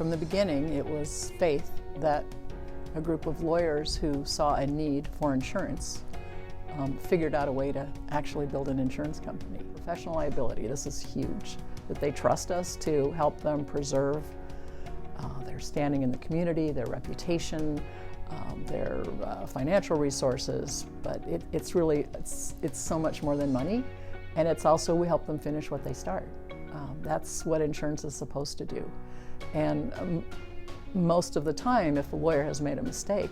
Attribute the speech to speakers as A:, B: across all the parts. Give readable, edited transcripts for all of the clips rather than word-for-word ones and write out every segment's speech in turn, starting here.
A: From the beginning, it was faith that a group of lawyers who saw a need for insurance figured out a way to actually build an insurance company. Professional liability, this is huge, that they trust us to help them preserve their standing in the community, their reputation, their financial resources, but it's so much more than money, and it's also we help them finish what they start. That's what insurance is supposed to do. And most of the time, if a lawyer has made a mistake,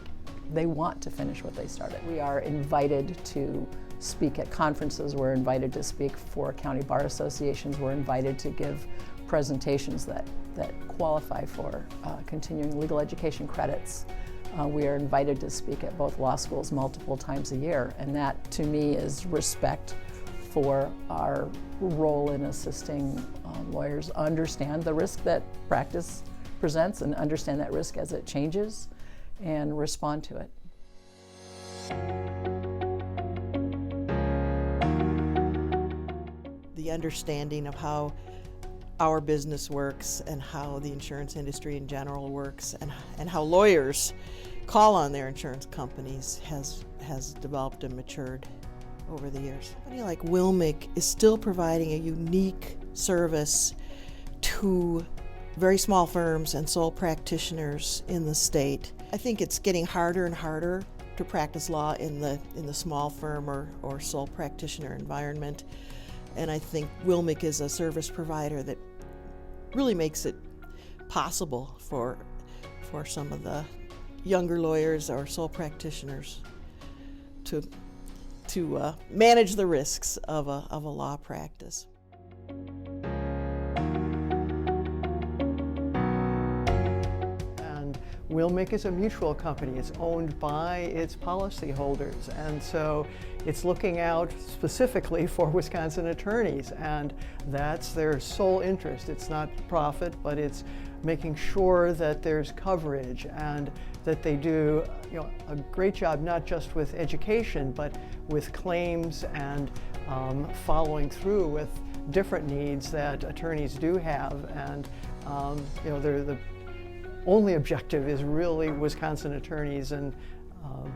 A: they want to finish what they started. We are invited to speak at conferences, we're invited to speak for county bar associations, we're invited to give presentations that qualify for continuing legal education credits. We are invited to speak at both law schools multiple times a year, and that to me is respect for our role in assisting lawyers understand the risk that practice presents and understand that risk as it changes and respond to it.
B: The understanding of how our business works and how the insurance industry in general works and how lawyers call on their insurance companies has developed and matured over the years. A company like WILMIC is still providing a unique service to very small firms and sole practitioners in the state. I think it's getting harder and harder to practice law in the small firm or sole practitioner environment. And I think WILMIC is a service provider that really makes it possible for some of the younger lawyers or sole practitioners to manage the risks of a law practice.
C: WILMIC is a mutual company. It's owned by its policyholders, and so it's looking out specifically for Wisconsin attorneys, and that's their sole interest. It's not profit, but it's making sure that there's coverage and that they do a great job not just with education, but with claims and following through with different needs that attorneys do have, and the only objective is really Wisconsin attorneys and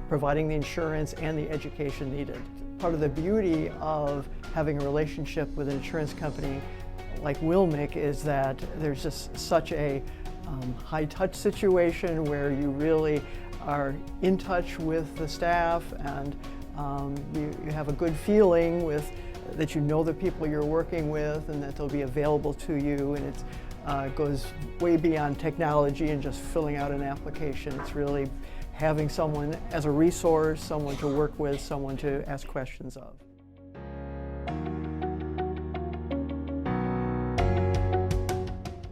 C: providing the insurance and the education needed. Part of the beauty of having a relationship with an insurance company like WILMIC is that there's just such a high-touch situation where you really are in touch with the staff, and you have a good feeling that you know the people you're working with and that they'll be available to you, and it goes way beyond technology and just filling out an application. It's really having someone as a resource, someone to work with, someone to ask questions of.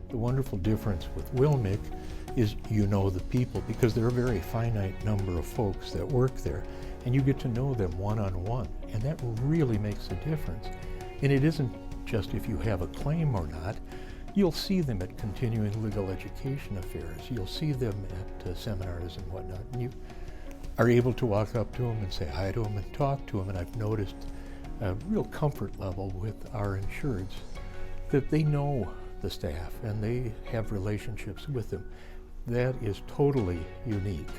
D: The wonderful difference with WILMIC is you know the people, because there are a very finite number of folks that work there, and you get to know them one-on-one, and that really makes a difference. And it isn't just if you have a claim or not. You'll see them at continuing legal education affairs. You'll see them at seminars and whatnot. And you are able to walk up to them and say hi to them and talk to them. And I've noticed a real comfort level with our insureds, that they know the staff and they have relationships with them. That is totally unique.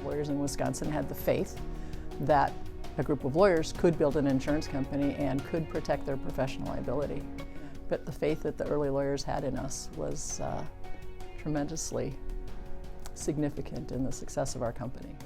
A: Lawyers in Wisconsin had the faith that a group of lawyers could build an insurance company and could protect their professional liability. But the faith that the early lawyers had in us was tremendously significant in the success of our company.